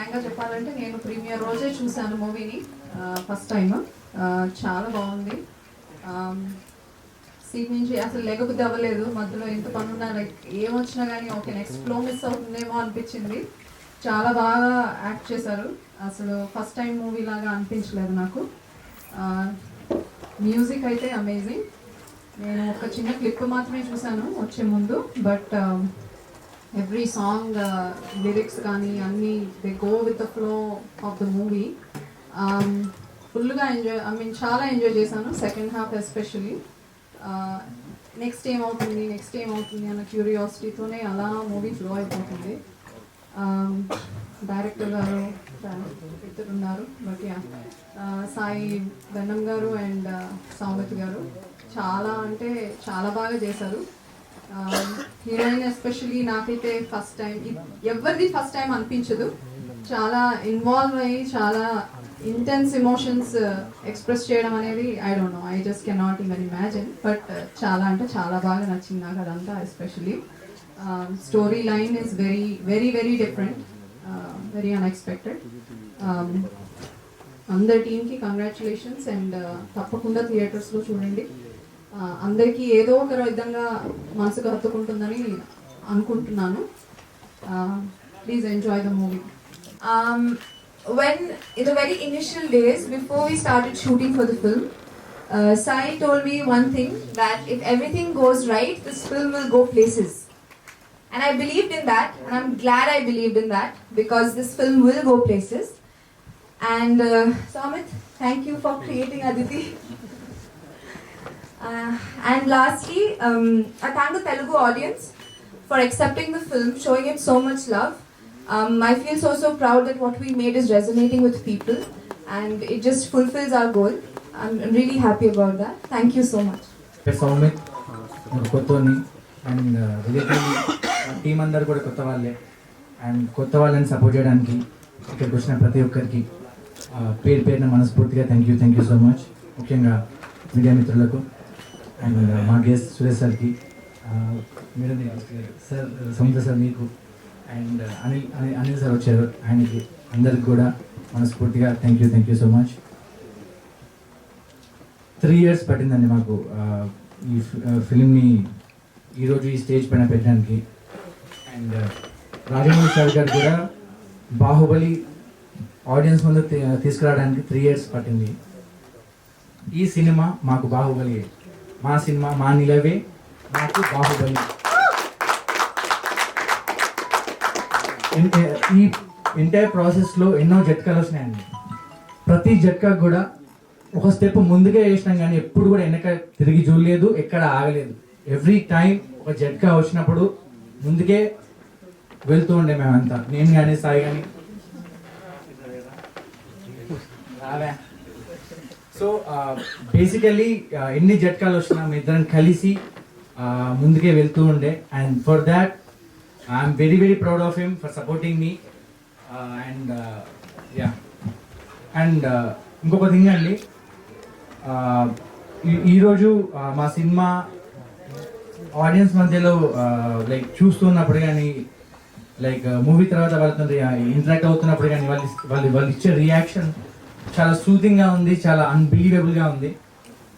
ఫ్రాంక్గా చెప్పాలంటే నేను ప్రీమియర్ రోజే చూశాను మూవీని ఫస్ట్ టైం. చాలా బాగుంది. సీట్ నుంచి అసలు లెగబుద్ధి అవ్వలేదు. మధ్యలో ఎంత పని ఉన్నా లైక్ ఏమొచ్చినా కానీ ఓకే నెక్స్ట్ ఫ్లో మిస్ అవుతుందేమో అనిపించింది. చాలా బాగా యాక్ట్ చేశారు. అసలు ఫస్ట్ టైం మూవీ లాగా అనిపించలేదు నాకు. మ్యూజిక్ అయితే అమేజింగ్. నేను ఒక చిన్న క్లిప్ మాత్రమే చూశాను వచ్చే ముందు, బట్ ఎవ్రీ సాంగ్ లిరిక్స్ కానీ అన్నీ they go with the flow of the movie. ఫుల్గా ఎంజాయ్, చాలా ఎంజాయ్ చేశాను సెకండ్ హాఫ్ ఎస్పెషలీ. నెక్స్ట్ ఏమవుతుంది అన్న క్యూరియాసిటీతోనే అలా మూవీ ఫ్లో అయిపోతుంది. డైరెక్టర్ గారు ఇద్దరు ఉన్నారు, బట్ సాయి ధన్నం గారు అండ్ సౌమిత్ గారు చాలా అంటే చాలా బాగా చేశారు. హీరోయిన్ ఎస్పెషలీ నాకైతే ఫస్ట్ టైం, ఎవరిది ఫస్ట్ టైం అనిపించదు. చాలా ఇన్వాల్వ్ అయ్యి చాలా ఇంటెన్స్ ఎమోషన్స్ ఎక్స్ప్రెస్ చేయడం అనేది I don't know, I just cannot even imagine. But చాలా అంటే చాలా బాగా నచ్చింది నాకు అదంతా. Especially story line is very very very different, very unexpected. అందరి టీమ్కి కంగ్రాచులేషన్స్ అండ్ తప్పకుండా థియేటర్స్లో చూడండి. అందరికీ ఏదో ఒక విధంగా మనసుకు హత్తుకుంటుందని అనుకుంటున్నాను. Please enjoy the movie. When in the very initial days before we started shooting for the film, Sai told me one thing, that if everything goes right, this film will go places. And I believed in that, and I'm glad I believed in that, because this film will go places. And Samit, thank you for creating Aditi. And lastly, I thank the Telugu audience for accepting the film, showing it so much love. I feel so proud that what we made is resonating with people, and it just fulfills our goal. I'm really happy about that. Thank you so much. Soumith కొత్తని and relatively team అందరు కూడా కొత్త వాళ్ళే, and కొత్త వాళ్ళని support చేయడానికి ఇక్కడికి వచ్చిన ప్రతి ఒక్కరికి పేరు పేరున మనస్ఫూర్తిగా థ్యాంక్ యూ సో మచ్. ముఖ్యంగా మీడియా మిత్రులకు అండ్ మా గెస్ట్ సురేష్ సార్కి, మేడం సార్, సముద్ర సార్ మీకు, అండ్ అనిల్ సార్ వచ్చారు, ఆయనకి అందరికి కూడా మనస్ఫూర్తిగా thank you so much. 3 years పట్టిందండి మాకు ఈ ఫిలింని ఈరోజు ఈ స్టేజ్ పైన పెట్టడానికి. అండ్ రాజమౌళి సార్ గారు కూడా బాహుబలి ఆడియన్స్ ముందు తీసుకురావడానికి 3 years పట్టింది. ఈ సినిమా మాకు బాహుబలి, మా సినిమా మా నిలవే మాకు బాహుబలి. ఈ ఎంటైర్ ప్రాసెస్లో ఎన్నో జట్కాలు వచ్చినాయండి. ప్రతి జట్కా కూడా ఒక స్టెప్ ముందుకే వేసినాం, కానీ ఎప్పుడు కూడా వెనక తిరిగి చూడలేదు, ఎక్కడ ఆగలేదు. ఎవ్రీ టైం ఒక జట్కా వచ్చినప్పుడు ముందుకే వెళ్తూ ఉండే మేమంతా, నేను కానీ సాయి కానీ. సో బేసికలీ ఎన్ని జట్కాలు వచ్చినా మీ ఇద్దరం కలిసి ముందుకే వెళ్తూ ఉండే. And for that I'm very proud of him for supporting me. And ఇంకొక థింగ్ అండి, ఈరోజు మా సినిమా ఆడియన్స్ మధ్యలో లైక్ చూస్తున్నప్పుడు కానీ, లైక్ మూవీ తర్వాత వాళ్ళతో ఇంటరాక్ట్ అవుతున్నప్పుడు కానీ వాళ్ళు ఇచ్చే రియాక్షన్ చాలా సూతింగ్గా ఉంది, చాలా అన్బిలీవబుల్గా ఉంది.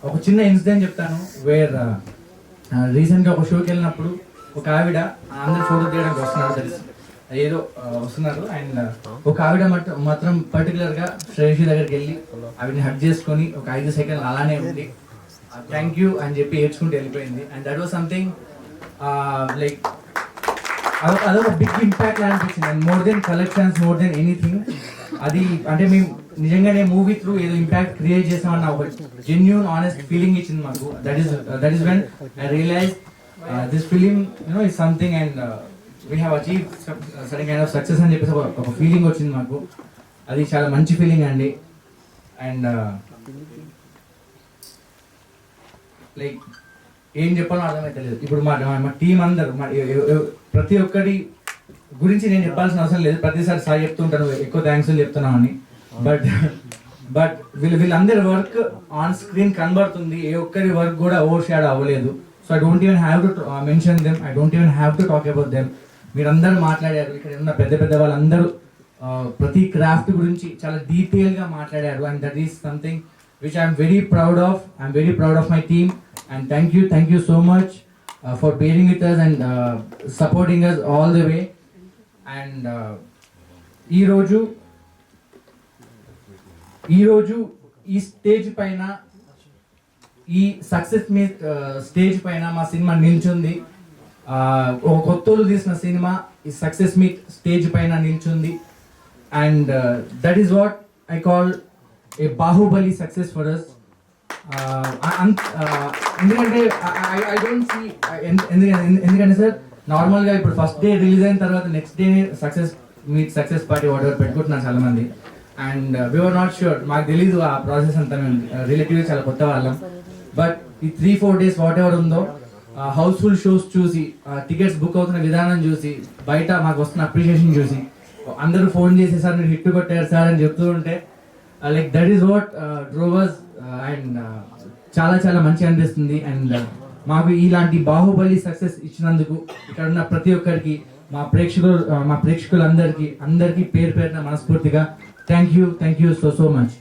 ఒక చిన్న ఇన్సిడెంట్ చెప్తాను. వేర్ రీసెంట్గా ఒక షోకి వెళ్ళినప్పుడు ఒక ఆవిడ అందరు ఫోటో తీయడానికి వస్తున్నారు, అండ్ ఒక ఆవిడ మాత్రం పర్టికులర్గా శ్రేయసి దగ్గరికి వెళ్ళి ఆవిడని హక్ చేసుకొని ఒక 5 seconds అలానే ఉంది, థ్యాంక్ యూ అని చెప్పి ఏడ్చుకుంటూ వెళ్ళిపోయింది. And that was something like అదొక బిగ్ ఇంపాక్ట్ అనిపించింది. And more than collections, more than anything, అది అంటే మేము నిజంగానే మూవీ త్రూ ఏదో ఇంపాక్ట్ క్రియేట్ చేసామన్న ఒక జెన్యూన్ ఆనెస్ట్ ఫీలింగ్ ఇచ్చింది మాకు. That is when I realise this film is something, and we have achieved certain kind of success అని చెప్పేసి ఒక ఫీలింగ్ వచ్చింది మాకు. అది చాలా మంచి ఫీలింగ్ అండి. అండ్ లైక్ ఏం చెప్పాలో అర్థమైతే లేదు. ఇప్పుడు మా టీం అందరూ ప్రతి ఒక్కటి గురించి నేను చెప్పాల్సిన అవసరం లేదు, ప్రతిసారి సాయి చెప్తుంటాను ఎక్కువ థ్యాంక్స్ చెప్తున్నామని. బట్ వీళ్ళందరి వర్క్ ఆన్ స్క్రీన్ కనబడుతుంది, ఏ ఒక్కరి వర్క్ కూడా ఓవర్ షాడో అవ్వలేదు. So I don't even have to mention them, I don't even have to talk about them. మీరందరూ మాట్లాడారు, ఇక్కడ ఉన్న పెద్ద వాళ్ళందరూ ప్రతి క్రాఫ్ట్ గురించి చాలా డీటెయిల్గా మాట్లాడారు. And that is something which I'm very proud of. I'm very proud of my team. And thank you so much for bearing with us and supporting us all the way. And ఈరోజు ఈ stage పైన, ఈ success మీ stage పైన మా cinema నిల్చుంది. ఒక కొత్తలు తీసిన cinema ఈ success meet stage పైన నిల్చుంది. And that is what I call a Baahubali success for us. ఎందుకంటే ఐ డోంట్ సీ, ఎందుకంటే సార్ నార్మల్గా ఇప్పుడు ఫస్ట్ డే రిలీజ్ అయిన తర్వాత next day success party what పెట్టుకుంటున్నారు చాలా మంది. అండ్ వీఆర్ నాట్ ష్యూర్, మాకు తెలీదు ఆ ప్రాసెస్ అంతా, మేము రిలేటివ్గా చాలా కొత్త వాళ్ళం. బట్ ఈ 3-4 days వాట్ ఎవర్ ఉందో, హౌస్ఫుల్ షోస్ చూసి, టికెట్స్ బుక్ అవుతున్న విధానం చూసి, బయట మాకు వస్తున్న అప్రిషియేషన్ చూసి, అందరూ ఫోన్ చేసి సార్ మీరు హిట్ కొట్టారు సార్ అని చెప్తూ ఉంటే, like that is what drovers. And చాలా చాలా మంచిగా అనిపిస్తుంది. అండ్ మాకు ఇలాంటి బాహుబలి సక్సెస్ ఇచ్చినందుకు ఇక్కడ ఉన్న ప్రతి ఒక్కరికి, మా ప్రేక్షకులందరికీ పేరు పేరున మనస్ఫూర్తిగా థ్యాంక్ యూ సో మచ్.